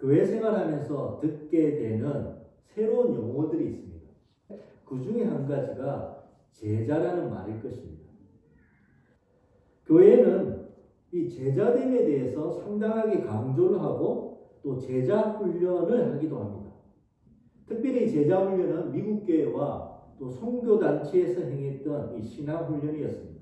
교회 생활하면서 듣게 되는 새로운 용어들이 있습니다. 그 중에 한 가지가 제자라는 말일 것입니다. 교회는 이 제자됨에 대해서 상당하게 강조를 하고 또 제자 훈련을 하기도 합니다. 특별히 제자 훈련은 미국 교회와 또 선교 단체에서 행했던 이 신앙 훈련이었습니다.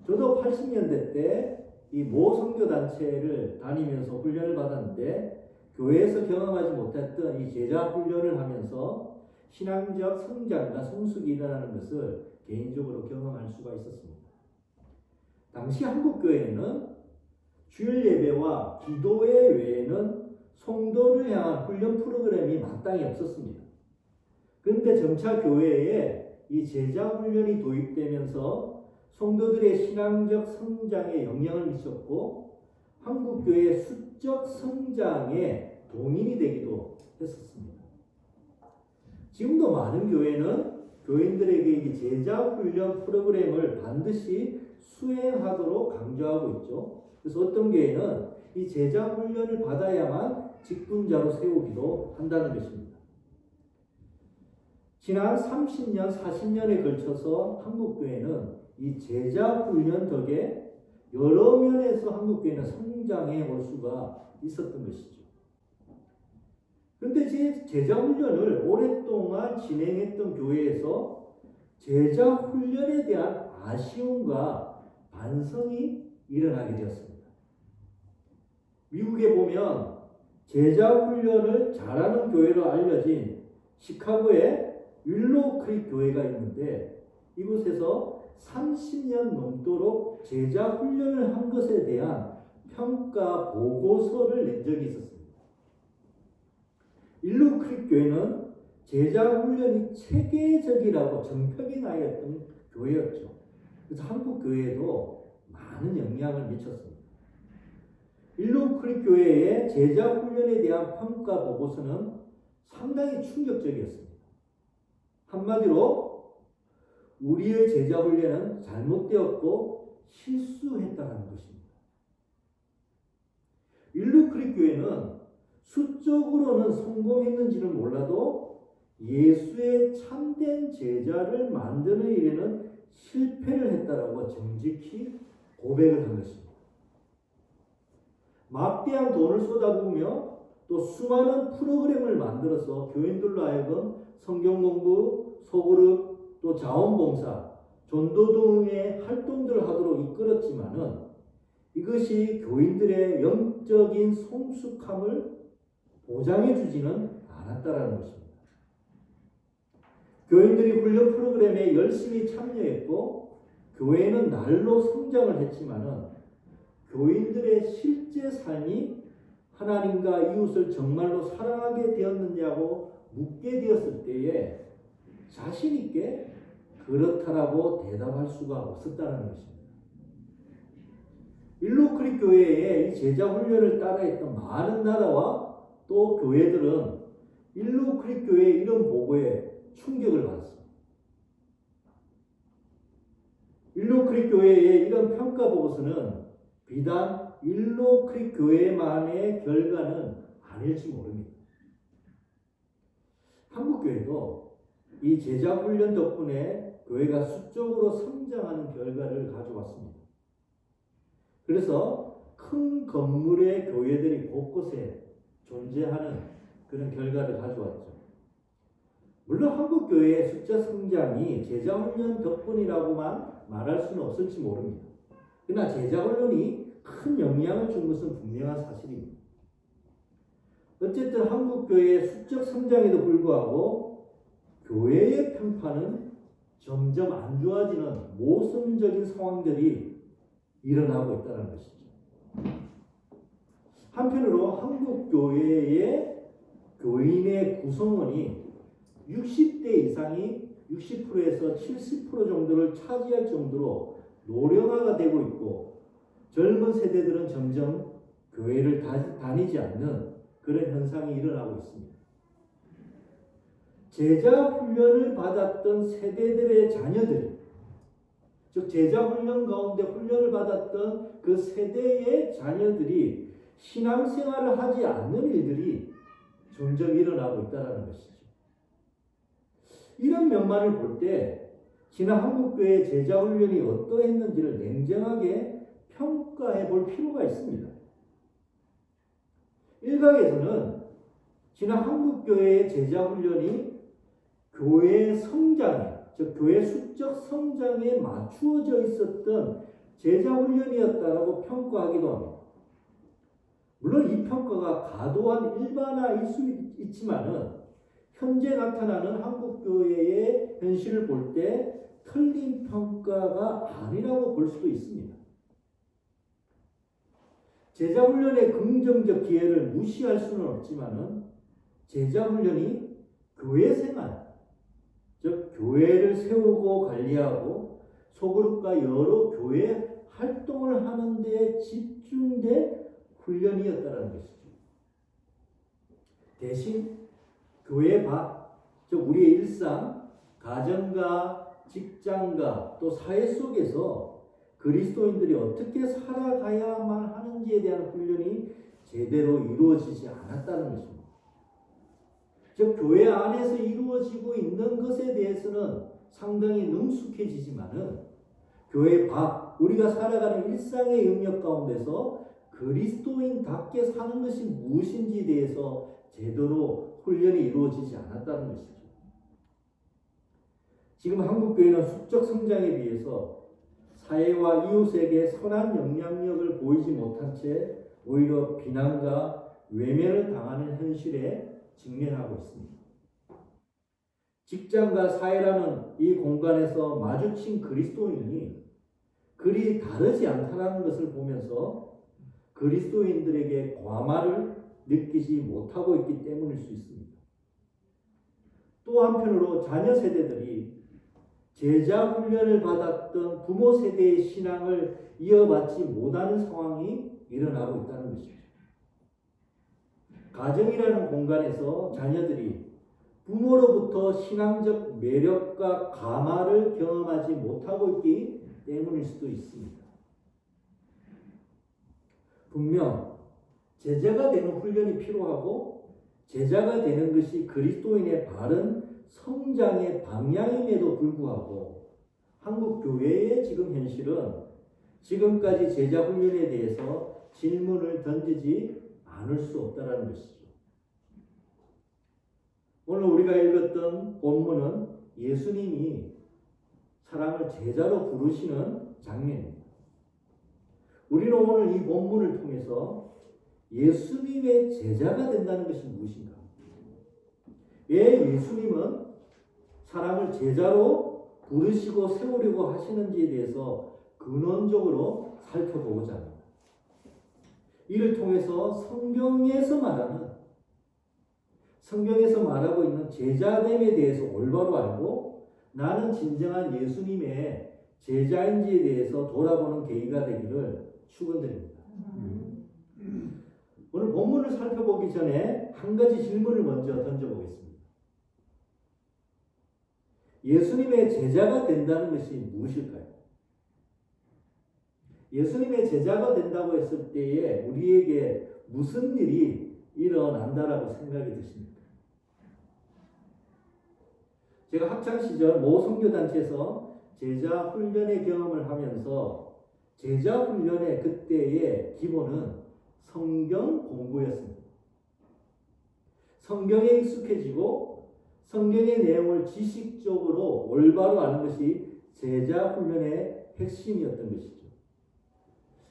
저도 80년대 때 이 모 선교 단체를 다니면서 훈련을 받았는데 교회에서 경험하지 못했던 이 제자 훈련을 하면서 신앙적 성장과 성숙이 일어나는 것을 개인적으로 경험할 수가 있었습니다. 당시 한국 교회는 주일 예배와 기도회 외에는 성도를 향한 훈련 프로그램이 마땅히 없었습니다. 그런데 점차 교회에 이 제자 훈련이 도입되면서 성도들의 신앙적 성장에 영향을 미쳤고 한국 교회의 수적 성장에 동인이 되기도 했었습니다. 지금도 많은 교회는 교인들에게 이 제자 훈련 프로그램을 반드시 수행하도록 강조하고 있죠. 그래서 어떤 교회는 이 제자 훈련을 받아야만 직분자로 세우기도 한다는 것입니다. 지난 30년, 40년에 걸쳐서 한국교회는 이 제자 훈련 덕에 여러 면에서 한국교회는 성장해 올 수가 있었던 것이죠. 그런데 제자 훈련을 오랫동안 진행했던 교회에서 제자 훈련에 대한 아쉬움과 반성이 일어나게 되었습니다. 미국에 보면 제자 훈련을 잘하는 교회로 알려진 시카고의 윌로우 크릭 교회가 있는데 이곳에서 30년 넘도록 제자 훈련을 한 것에 대한 평가 보고서를 낸 적이 있었습니다. 윌로우 크릭 교회는 제자 훈련이 체계적이라고 정평이 나였던 교회였죠. 그래서 한국 교회에도 많은 영향을 미쳤습니다. 윌로우 크릭 교회의 제자 훈련에 대한 평가 보고서는 상당히 충격적이었습니다. 한마디로 우리의 제자 훈련은 잘못되었고 실수했다는 것입니다. 윌로우 크릭 교회는 수적으로는 성공했는지는 몰라도 예수의 참된 제자를 만드는 일에는 실패를 했다라고 정직히 고백을 한 것입니다. 막대한 돈을 쏟아부으며 또 수많은 프로그램을 만들어서 교인들로 하여금 성경 공부, 소그룹, 또 자원봉사, 전도 등의 활동들을 하도록 이끌었지만은 이것이 교인들의 영적인 성숙함을 보장해 주지는 않았다라는 것입니다. 교인들이 훈련 프로그램에 열심히 참여했고 교회는 날로 성장을 했지만은 교인들의 실제 삶이 하나님과 이웃을 정말로 사랑하게 되었느냐고 묻게 되었을 때에 자신 있게 그렇다라고 대답할 수가 없었다는 것입니다. 윌로우 크릭 교회의 이 제자 훈련을 따라했던 많은 나라와 또 교회들은 윌로우 크릭 교회의 이런 보고에 충격을 받았습니다. 윌로우 크릭 교회의 이런 평가 보고서는 비단 윌로우 크릭 교회만의 결과는 아닐지 모릅니다. 한국 교회도 이 제자 훈련 덕분에 교회가 수적으로 성장하는 결과를 가져왔습니다. 그래서 큰 건물의 교회들이 곳곳에 존재하는 그런 결과를 가져왔죠. 물론 한국 교회의 숫자 성장이 제자 훈련 덕분이라고만 말할 수는 없을지 모릅니다. 그러나 제자 훈련이 큰 영향을 준 것은 분명한 사실입니다. 어쨌든 한국 교회의 수적 성장에도 불구하고 교회의 평판은 점점 안 좋아지는 모순적인 상황들이 일어나고 있다는 것이죠. 한편으로 한국 교회의 교인의 구성원이 60대 이상이 60%에서 70% 정도를 차지할 정도로 노령화가 되고 있고 젊은 세대들은 점점 교회를 다니지 않는 그런 현상이 일어나고 있습니다. 제자 훈련을 받았던 세대들의 자녀들, 즉 제자 훈련 가운데 훈련을 받았던 그 세대의 자녀들이 신앙생활을 하지 않는 일들이 점점 일어나고 있다는 것이죠. 이런 면만을 볼 때 지난 한국교회 제자훈련이 어떠했는지를 냉정하게 평가해 볼 필요가 있습니다. 일각에서는 지난 한국교회의 제자훈련이 교회의 성장에, 즉 교회 수적 성장에 맞추어져 있었던 제자훈련이었다라고 평가하기도 합니다. 물론 이 평가가 과도한 일반화일 수 있지만은 현재 나타나는 한국교회의 현실을 볼 때 틀린 평가가 아니라고 볼 수도 있습니다. 제자훈련의 긍정적 기회를 무시할 수는 없지만은 제자훈련이 교회 생활, 즉 교회를 세우고 관리하고 소그룹과 여러 교회 활동을 하는 데 집중된 훈련이었다는 것이죠. 대신 교회 밖, 즉 우리의 일상, 가정과 직장과 또 사회 속에서 그리스도인들이 어떻게 살아가야만 하는지에 대한 훈련이 제대로 이루어지지 않았다는 것입니다. 즉 교회 안에서 이루어지고 있는 것에 대해서는 상당히 능숙해지지만은 교회 밖, 우리가 살아가는 일상의 영역 가운데서 그리스도인답게 사는 것이 무엇인지에 대해서 제대로 훈련이 이루어지지 않았다는 것이죠. 지금 한국교회는 수적 성장에 비해서 사회와 이웃에게 선한 영향력을 보이지 못한 채 오히려 비난과 외면을 당하는 현실에 직면하고 있습니다. 직장과 사회라는 이 공간에서 마주친 그리스도인이 그리 다르지 않다는 것을 보면서 그리스도인들에게 과마를 느끼지 못하고 있기 때문일 수 있습니다. 또 한편으로 자녀 세대들이 제자 훈련을 받았던 부모 세대의 신앙을 이어받지 못하는 상황이 일어나고 있다는 것입니다. 가정이라는 공간에서 자녀들이 부모로부터 신앙적 매력과 감화를 경험하지 못하고 있기 때문일 수도 있습니다. 분명 제자가 되는 훈련이 필요하고 제자가 되는 것이 그리스도인의 바른 성장의 방향임에도 불구하고 한국 교회의 지금 현실은 지금까지 제자 훈련에 대해서 질문을 던지지 않을 수 없다는 것이죠. 오늘 우리가 읽었던 본문은 예수님이 사람을 제자로 부르시는 장면입니다. 우리는 오늘 이 본문을 통해서 예수님의 제자가 된다는 것이 무엇인가? 왜 예수님은 사람을 제자로 부르시고 세우려고 하시는지에 대해서 근원적으로 살펴보고자 합니다. 이를 통해서 성경에서 말하고 있는 제자됨에 대해서 올바로 알고 나는 진정한 예수님의 제자인지에 대해서 돌아보는 계기가 되기를 축원드립니다. 오늘 본문을 살펴보기 전에 한 가지 질문을 먼저 던져보겠습니다. 예수님의 제자가 된다는 것이 무엇일까요? 예수님의 제자가 된다고 했을 때에 우리에게 무슨 일이 일어난다라고 생각이 드십니까? 제가 학창시절 모 선교단체에서 제자 훈련의 경험을 하면서 제자 훈련의 그때의 기본은 성경 공부였습니다. 성경에 익숙해지고 성경의 내용을 지식적으로 올바로 아는 것이 제자 훈련의 핵심이었던 것이죠.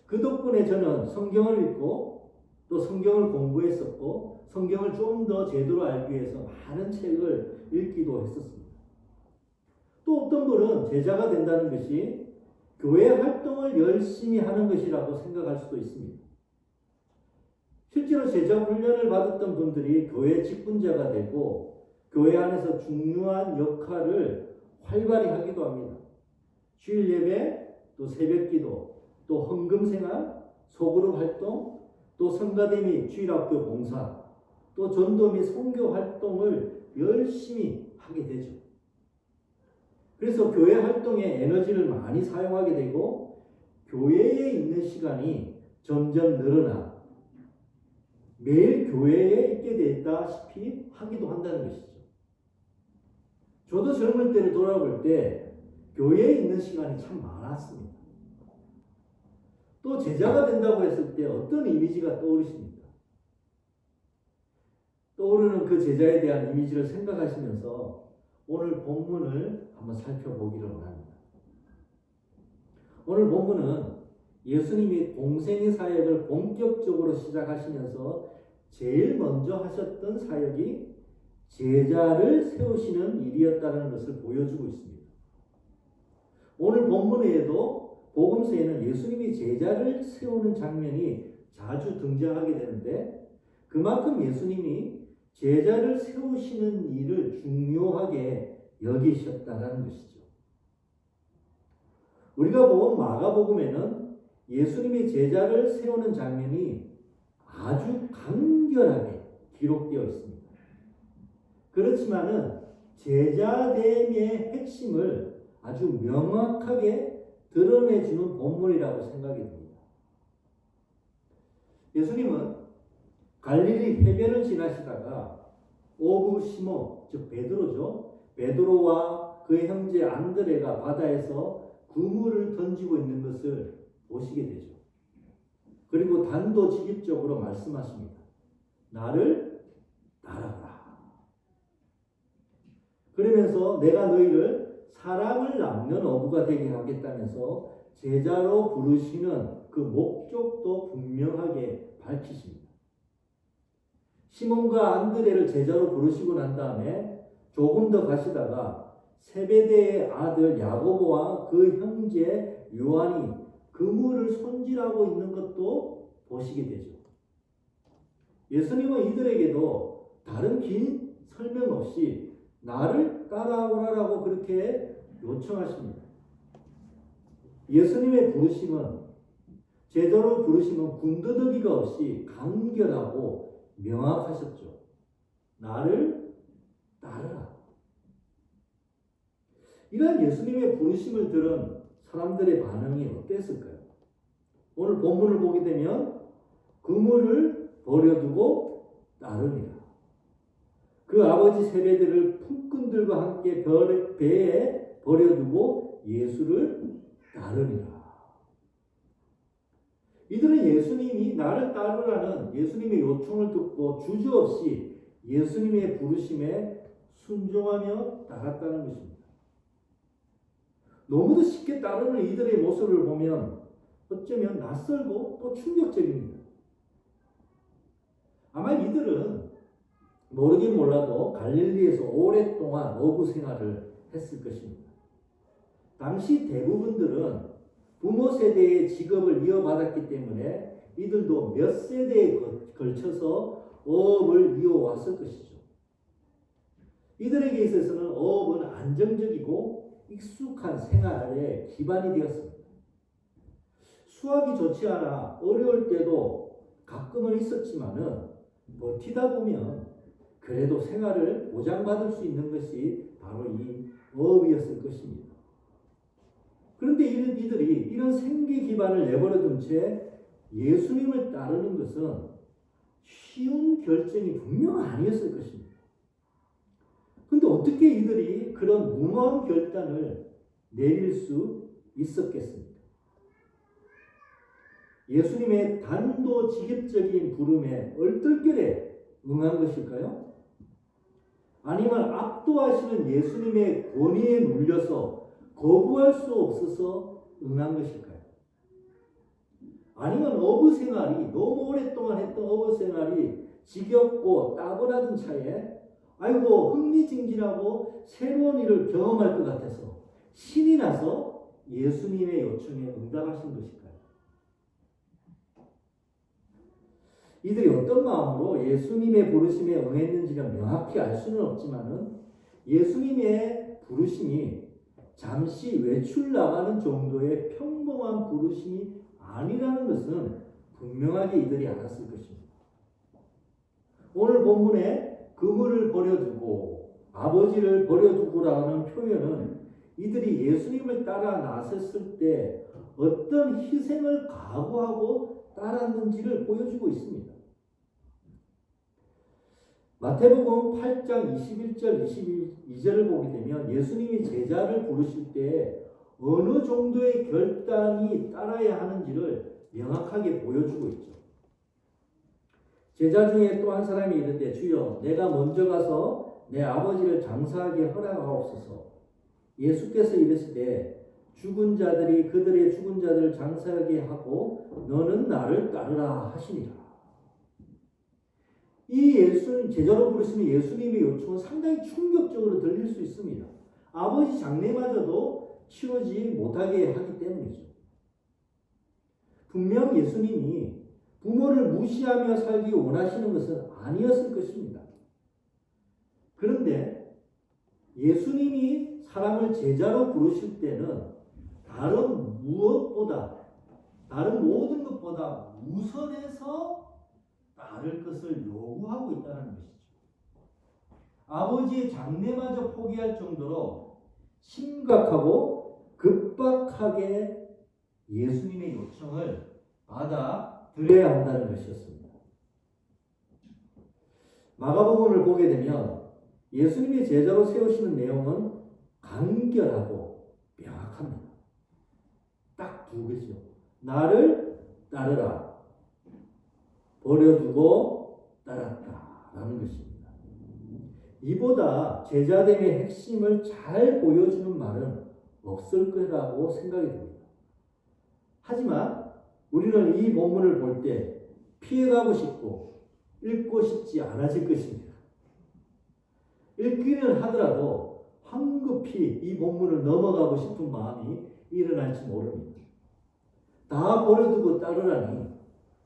그 덕분에 저는 성경을 읽고 또 성경을 공부했었고 성경을 좀 더 제대로 알기 위해서 많은 책을 읽기도 했었습니다. 또 어떤 분은 제자가 된다는 것이 교회 활동을 열심히 하는 것이라고 생각할 수도 있습니다. 실제로 제자 훈련을 받았던 분들이 교회 직분자가 되고 교회 안에서 중요한 역할을 활발히 하기도 합니다. 주일 예배, 또 새벽기도, 또 헌금생활, 소그룹 활동, 또 성가대 및 주일학교 봉사, 또 전도 및 선교 활동을 열심히 하게 되죠. 그래서 교회 활동에 에너지를 많이 사용하게 되고 교회에 있는 시간이 점점 늘어나 매일 교회에 있게 됐다시피 하기도 한다는 것이죠. 저도 젊을 때를 돌아볼 때 교회에 있는 시간이 참 많았습니다. 또 제자가 된다고 했을 때 어떤 이미지가 떠오르십니까? 떠오르는 그 제자에 대한 이미지를 생각하시면서 오늘 본문을 한번 살펴보기를 원합니다. 오늘 본문은 예수님이 공생의 사역을 본격적으로 시작하시면서 제일 먼저 하셨던 사역이 제자를 세우시는 일이었다는 것을 보여주고 있습니다. 오늘 본문에도 복음서에는 예수님이 제자를 세우는 장면이 자주 등장하게 되는데 그만큼 예수님이 제자를 세우시는 일을 중요하게 여기셨다는 것이죠. 우리가 본 마가복음에는 예수님이 제자를 세우는 장면이 아주 간결하게 기록되어 있습니다. 그렇지만은 제자됨의 핵심을 아주 명확하게 드러내주는 본문이라고 생각이 듭니다. 예수님은 갈릴리 해변을 지나시다가 오브 시몬, 즉 베드로죠. 베드로와 그의 형제 안드레가 바다에서 그물을 던지고 있는 것을 보시게 되죠. 그리고 단도직입적으로 말씀하십니다. 나를 따라오라. 그러면서 내가 너희를 사람을 낳는 어부가 되게 하겠다면서 제자로 부르시는 그 목적도 분명하게 밝히십니다. 시몬과 안드레를 제자로 부르시고 난 다음에 조금 더 가시다가 세베대의 아들 야고보와 그 형제 요한이 그물을 손질하고 있는 것도 보시게 되죠. 예수님은 이들에게도 다른 긴 설명 없이 나를 따라오라라고 그렇게 요청하십니다. 예수님의 부르심은 제자로 부르심은 군더더기가 없이 간결하고 명확하셨죠. 나를 따르라. 이런 예수님의 부르심을 들은 사람들의 반응이 어땠을까요? 오늘 본문을 보게 되면 그물을 버려두고 따르니라. 그 아버지 세베대를 품꾼들과 함께 배에 버려두고 예수를 따르니라. 이들은 예수님이 나를 따르라는 예수님의 요청을 듣고 주저없이 예수님의 부르심에 순종하며 따랐다는 것입니다. 너무도 쉽게 따르는 이들의 모습을 보면 어쩌면 낯설고 또 충격적입니다. 아마 이들은 모르긴 몰라도 갈릴리에서 오랫동안 어부 생활을 했을 것입니다. 당시 대부분들은 부모 세대의 직업을 이어받았기 때문에 이들도 몇 세대에 걸쳐서 어업을 이어왔을 것이죠. 이들에게 있어서는 어업은 안정적이고 익숙한 생활의 기반이 되었습니다. 수학이 좋지 않아 어려울 때도 가끔은 있었지만은 버티다 보면 그래도 생활을 보장받을 수 있는 것이 바로 이 어업이었을 것입니다. 그런데 이들이 이런 생계 기반을 내버려둔 채 예수님을 따르는 것은 쉬운 결정이 분명 아니었을 것입니다. 그런데 어떻게 이들이 그런 무모한 결단을 내릴 수 있었겠습니까? 예수님의 단도직입적인 부름에 얼떨결에 응한 것일까요? 아니면 압도하시는 예수님의 권위에 눌려서 거부할 수 없어서 응한 것일까요? 아니면 어부 생활이 너무 오랫동안 했던 어부 생활이 지겹고 따분하던 차에 아이고 흥미진진하고 새로운 일을 경험할 것 같아서 신이 나서 예수님의 요청에 응답하신 것일까요? 이들이 어떤 마음으로 예수님의 부르심에 응했는지는 명확히 알 수는 없지만은 예수님의 부르심이 잠시 외출 나가는 정도의 평범한 부르심이 아니라는 것은 분명하게 이들이 알았을 것입니다. 오늘 본문에 그물을 버려두고 아버지를 버려두고라는 표현은 이들이 예수님을 따라 나섰을 때 어떤 희생을 각오하고 따랐는지를 보여주고 있습니다. 마태복음 8장 21절 22절을 보게 되면 예수님이 제자를 부르실 때 어느 정도의 결단이 따라야 하는지를 명확하게 보여주고 있죠. 제자 중에 또 한 사람이 이르되 주여 내가 먼저 가서 내 아버지를 장사하게 허락하옵소서. 예수께서 이르시되 죽은 자들이 그들의 죽은 자들을 장사하게 하고 너는 나를 따르라 하시니라. 이 제자로 부르시는 예수님의 요청은 상당히 충격적으로 들릴 수 있습니다. 아버지 장례마저도 치르지 못하게 하기 때문이죠. 분명 예수님이 부모를 무시하며 살기 원하시는 것은 아니었을 것입니다. 그런데 예수님이 사람을 제자로 부르실 때는 다른 모든 것보다 우선해서 따를 것을 요구하고 있다는 것이죠. 아버지의 장래마저 포기할 정도로 심각하고 급박하게 예수님의 요청을 받아들여야 한다는 것이었습니다. 마가복음을 보게 되면 예수님의 제자로 세우시는 내용은 간결하고 명확합니다. 딱 두 개죠. 나를 따르라. 버려두고 따랐다. 라는 것입니다. 이보다 제자됨의 핵심을 잘 보여주는 말은 없을 거라고 생각이 듭니다. 하지만 우리는 이 본문을 볼 때 피해가고 싶고 읽고 싶지 않아질 것입니다. 읽기는 하더라도 황급히 이 본문을 넘어가고 싶은 마음이 일어날지 모릅니다. 다 버려두고 따르라니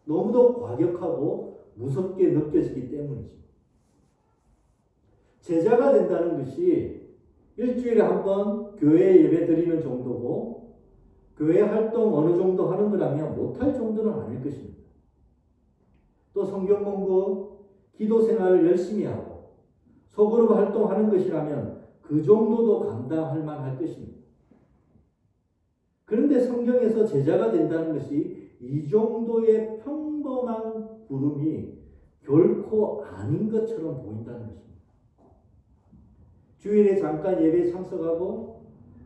너무도 과격하고 무섭게 느껴지기 때문이죠. 제자가 된다는 것이 일주일에 한 번 교회 예배 드리는 정도고 교회 활동 어느 정도 하는 거라면 못할 정도는 아닐 것입니다. 또 성경 공부, 기도 생활을 열심히 하고 소그룹 활동하는 것이라면 그 정도도 감당할 만할 것입니다. 그런데 성경에서 제자가 된다는 것이 이 정도의 평범한 부름이 결코 아닌 것처럼 보인다는 것입니다. 주일에 잠깐 예배에 참석하고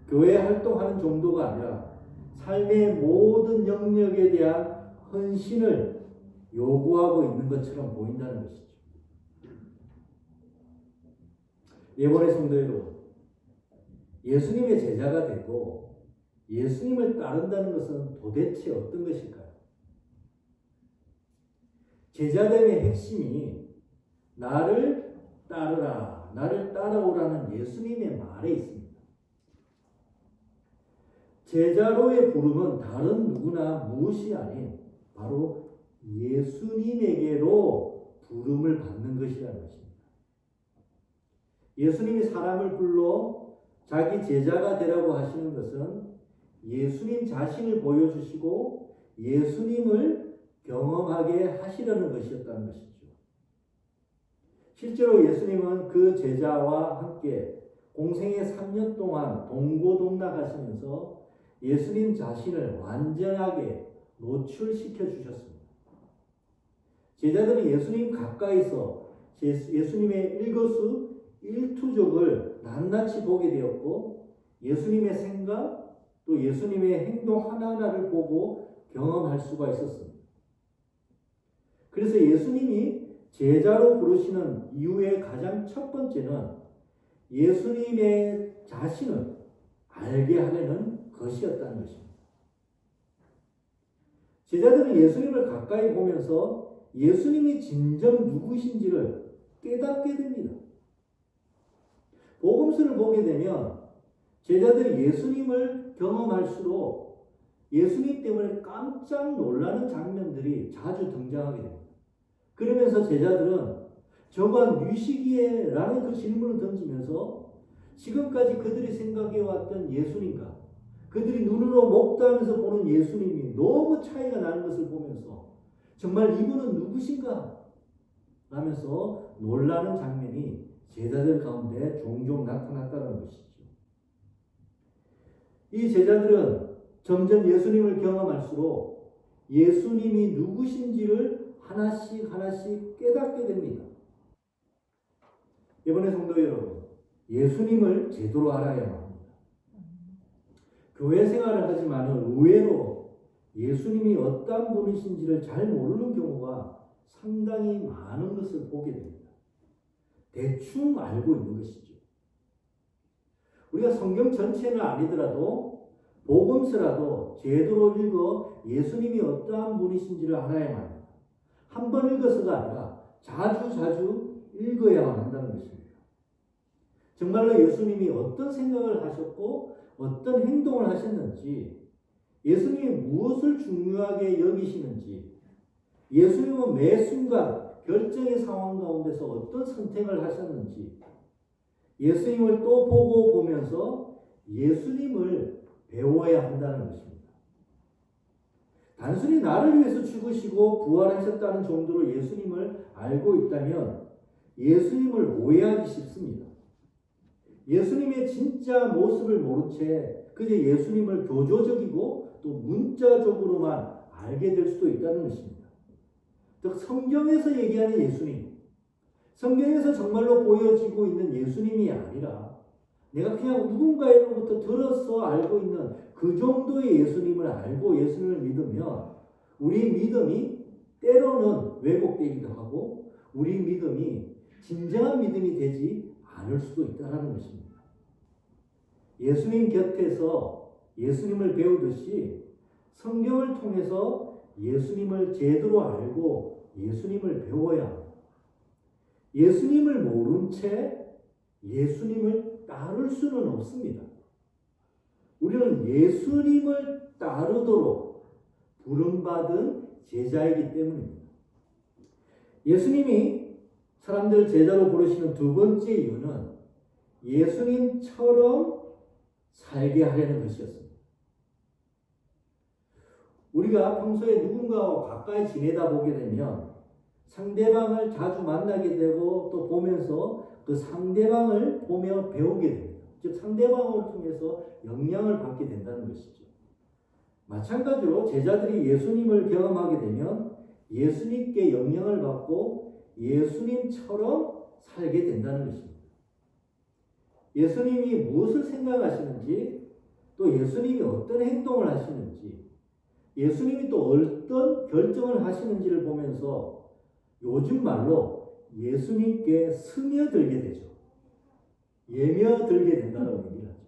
교회 활동하는 정도가 아니라 삶의 모든 영역에 대한 헌신을 요구하고 있는 것처럼 보인다는 것이죠. 예번의 성도 여러분, 예수님의 제자가 되고 예수님을 따른다는 것은 도대체 어떤 것일까요? 제자됨의 핵심이 나를 따르라, 나를 따라오라는 예수님의 말에 있습니다. 제자로의 부름은 다른 누구나 무엇이 아닌 바로 예수님에게로 부름을 받는 것이라는 것입니다. 예수님이 사람을 불러 자기 제자가 되라고 하시는 것은 예수님 자신을 보여주시고 예수님을 경험하게 하시려는 것이었다는 것이죠. 실제로 예수님은 그 제자와 함께 공생의 3년 동안 동고동락하시면서 예수님 자신을 완전하게 노출시켜 주셨습니다. 제자들이 예수님 가까이서 예수님의 일거수일투족을 낱낱이 보게 되었고 예수님의 생각 또 예수님의 행동 하나하나를 보고 경험할 수가 있었습니다. 그래서 예수님이 제자로 부르시는 이유의 가장 첫 번째는 예수님의 자신을 알게 하려는 것이었다는 것입니다. 제자들은 예수님을 가까이 보면서 예수님이 진정 누구신지를 깨닫게 됩니다. 복음서를 보게 되면 제자들이 예수님을 경험할수록 예수님 때문에 깜짝 놀라는 장면들이 자주 등장하게 됩니다. 그러면서 제자들은 저가 뉘시기에? 라는 그 질문을 던지면서 지금까지 그들이 생각해왔던 예수님과 그들이 눈으로 목도하면서 보는 예수님이 너무 차이가 나는 것을 보면서 정말 이분은 누구신가? 라면서 놀라는 장면이 제자들 가운데 종종 나타났다는 것이죠. 이 제자들은 점점 예수님을 경험할수록 예수님이 누구신지를 하나씩 깨닫게 됩니다. 이번에 성도 여러분, 예수님을 제대로 알아야만 합니다. 교회 생활을 하지만 의외로 예수님이 어떤 분이신지를 잘 모르는 경우가 상당히 많은 것을 보게 됩니다. 대충 알고 있는 것이죠. 우리가 성경 전체는 아니더라도 복음서라도 제대로 읽어 예수님이 어떠한 분이신지를 알아야만 합니다. 한 번 읽어서가 아니라 자주 읽어야만 한다는 것입니다. 정말로 예수님이 어떤 생각을 하셨고 어떤 행동을 하셨는지, 예수님이 무엇을 중요하게 여기시는지, 예수님은 매 순간 결정의 상황 가운데서 어떤 선택을 하셨는지, 예수님을 또 보고 보면서 예수님을 배워야 한다는 것입니다. 단순히 나를 위해서 죽으시고 부활하셨다는 정도로 예수님을 알고 있다면 예수님을 오해하기 쉽습니다. 예수님의 진짜 모습을 모른 채 그저 예수님을 교조적이고 또 문자적으로만 알게 될 수도 있다는 것입니다. 즉 성경에서 얘기하는 예수님, 성경에서 정말로 보여지고 있는 예수님이 아니라 내가 그냥 누군가로부터 들어서 알고 있는 그 정도의 예수님을 알고 예수님을 믿으면 우리 믿음이 때로는 왜곡되기도 하고 우리 믿음이 진정한 믿음이 되지 않을 수도 있다는 것입니다. 예수님 곁에서 예수님을 배우듯이 성경을 통해서 예수님을 제대로 알고 예수님을 배워야 합니다. 예수님을 모른 채 예수님을 따를 수는 없습니다. 우리는 예수님을 따르도록 부름받은 제자이기 때문입니다. 예수님이 사람들 제자로 부르시는 두 번째 이유는 예수님처럼 살게 하려는 것이었습니다. 우리가 평소에 누군가와 가까이 지내다 보게 되면 상대방을 자주 만나게 되고 또 보면서 그 상대방을 보며 배우게 됩니다. 즉 상대방을 통해서 영향을 받게 된다는 것이죠. 마찬가지로 제자들이 예수님을 경험하게 되면 예수님께 영향을 받고 예수님처럼 살게 된다는 것입니다. 예수님이 무엇을 생각하시는지, 또 예수님이 어떤 행동을 하시는지, 예수님이 또 어떤 결정을 하시는지를 보면서 요즘 말로 예수님께 스며들게 되죠. 예며들게 된다는 얘기를 하죠.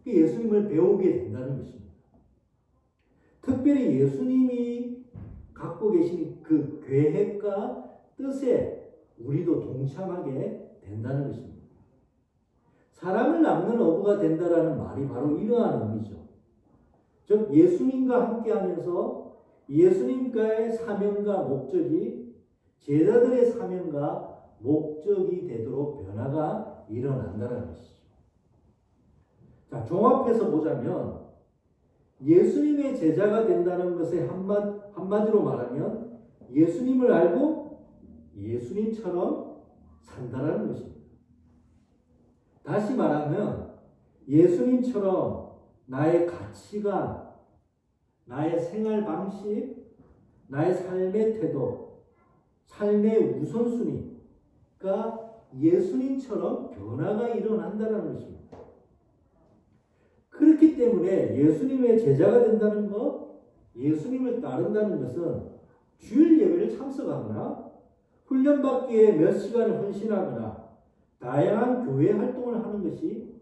예수님을 배우게 된다는 것입니다. 특별히 예수님이 갖고 계신 그 계획과 뜻에 우리도 동참하게 된다는 것입니다. 사람을 낚는 어부가 된다라는 말이 바로 이러한 의미죠. 즉 예수님과 함께하면서 예수님과의 사명과 목적이 제자들의 사명과 목적이 되도록 변화가 일어난다는 것이죠. 자, 종합해서 보자면 예수님의 제자가 된다는 것에 한마디로 말하면 예수님을 알고 예수님처럼 산다라는 것입니다. 다시 말하면 예수님처럼 나의 가치관, 나의 생활 방식, 나의 삶의 태도, 삶의 우선순위가 예수님처럼 변화가 일어난다는 것입니다. 그렇기 때문에 예수님의 제자가 된다는 것, 예수님을 따른다는 것은 주일 예배를 참석하거나 훈련받기에 몇 시간을 헌신하거나 다양한 교회 활동을 하는 것이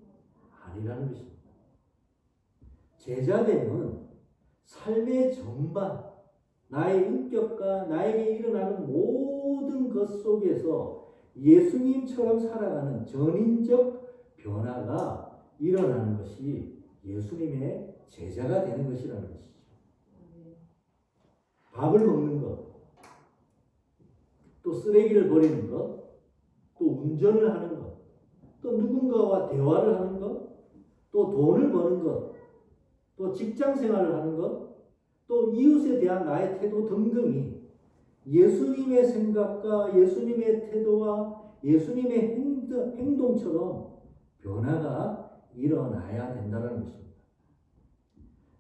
아니라는 것입니다. 제자됨은 삶의 전반, 나의 인격과 나에게 일어나는 모든 것 속에서 예수님처럼 살아가는 전인적 변화가 일어나는 것이 예수님의 제자가 되는 것이라는 것이죠. 밥을 먹는 것, 또 쓰레기를 버리는 것, 또 운전을 하는 것, 또 누군가와 대화를 하는 것, 또 돈을 버는 것, 또 직장 생활을 하는 것, 또 이웃에 대한 나의 태도 등등이 예수님의 생각과 예수님의 태도와 예수님의 행동처럼 변화가 일어나야 된다는 것입니다.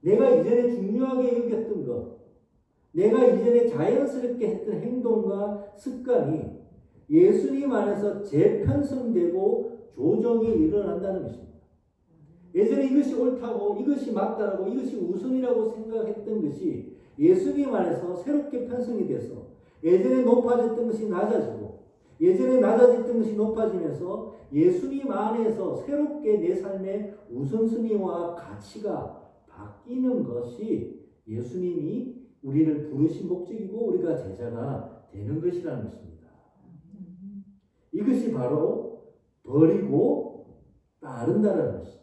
내가 이전에 중요하게 여겼던 것, 내가 이전에 자연스럽게 했던 행동과 습관이 예수님 안에서 재편성되고 조정이 일어난다는 것입니다. 예전에 이것이 옳다고, 이것이 맞다라고, 이것이 우선이라고 생각했던 것이 예수님 안에서 새롭게 편성이 돼서 예전에 높아졌던 것이 낮아지고 예전에 낮아졌던 것이 높아지면서 예수님 안에서 새롭게 내 삶의 우선순위와 가치가 바뀌는 것이 예수님이 우리를 부르신 목적이고 우리가 제자가 되는 것이라는 것입니다. 이것이 바로 버리고 따른다는 것이죠.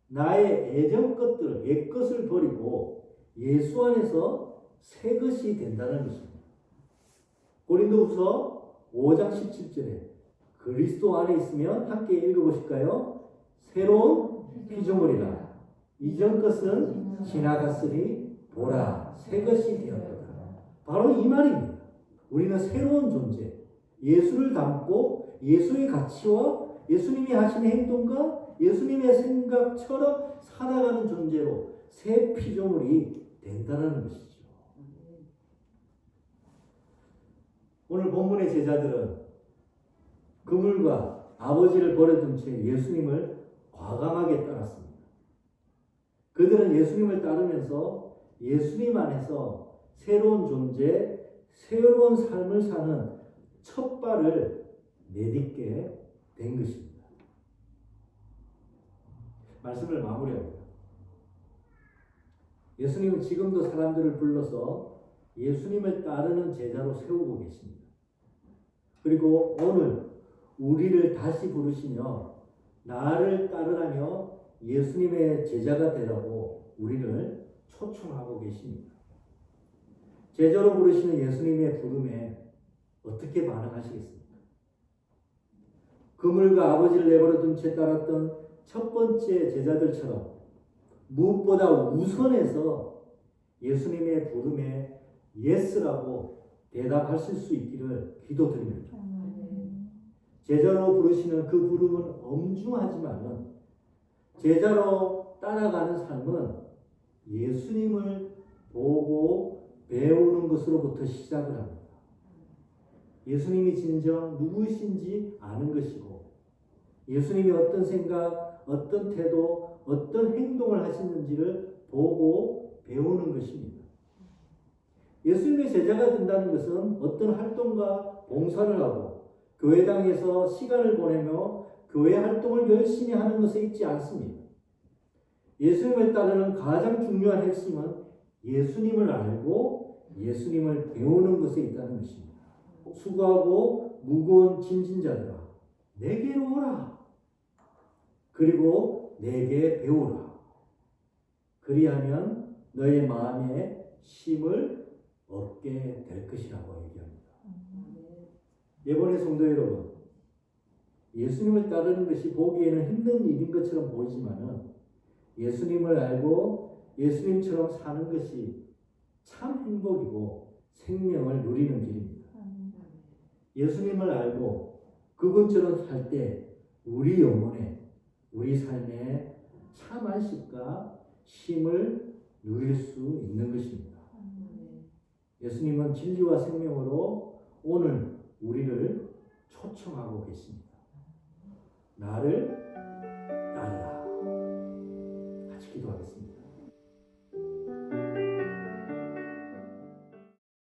나의 예전 것들, 옛 것을 버리고 예수 안에서 새 것이 된다는 것입니다. 고린도후서 5장 17절에 그리스도 안에 있으면 함께 읽어보실까요? 새로운 피조물이라 이전 것은 지나갔으니 보라 새 것이 되었도다. 바로 이 말입니다. 우리는 새로운 존재, 예수를 닮고 예수의 가치와 예수님이 하시는 행동과 예수님의 생각처럼 살아가는 존재로 새 피조물이 된다는 것이죠. 오늘 본문의 제자들은 그물과 아버지를 버려둔 채 예수님을 과감하게 따랐습니다. 그들은 예수님을 따르면서 예수님 안에서 새로운 존재, 새로운 삶을 사는 첫 발을 내딛게 된 것입니다. 말씀을 마무리합니다. 예수님은 지금도 사람들을 불러서 예수님을 따르는 제자로 세우고 계십니다. 그리고 오늘 우리를 다시 부르시며 나를 따르라며 예수님의 제자가 되라고 우리를 초청하고 계십니다. 제자로 부르시는 예수님의 부름에 어떻게 반응하시겠습니까? 그물과 아버지를 내버려 둔 채 따랐던 첫 번째 제자들처럼 무엇보다 우선해서 예수님의 부름에 예스라고 대답하실 수 있기를 기도드립니다. 제자로 부르시는 그 부름은 엄중하지만 제자로 따라가는 삶은 예수님을 보고 배우는 것으로부터 시작을 합니다. 예수님이 진정 누구이신지 아는 것이고 예수님이 어떤 생각, 어떤 태도, 어떤 행동을 하시는지를 보고 배우는 것입니다. 예수님의 제자가 된다는 것은 어떤 활동과 봉사를 하고 교회당에서 시간을 보내며 교회 활동을 열심히 하는 것에 있지 않습니다. 예수님을 따르는 가장 중요한 핵심은 예수님을 알고 예수님을 배우는 것에 있다는 것입니다. 수고하고 무거운 짐진 자들아 내게로 오라. 그리고 내게 배우라. 그리하면 너의 마음에 쉼을 얻게 될 것이라고 얘기합니다. 예번의 성도 여러분, 예수님을 따르는 것이 보기에는 힘든 일인 것처럼 보이지만은 예수님을 알고 예수님처럼 사는 것이 참 행복이고 생명을 누리는 길입니다. 예수님을 알고 그분처럼 살 때 우리 영혼에 우리 삶에 참 안식과 쉼을 누릴 수 있는 것입니다. 예수님은 진리와 생명으로 오늘 우리를 초청하고 계십니다. 나를 따르라. 같이 기도하겠습니다.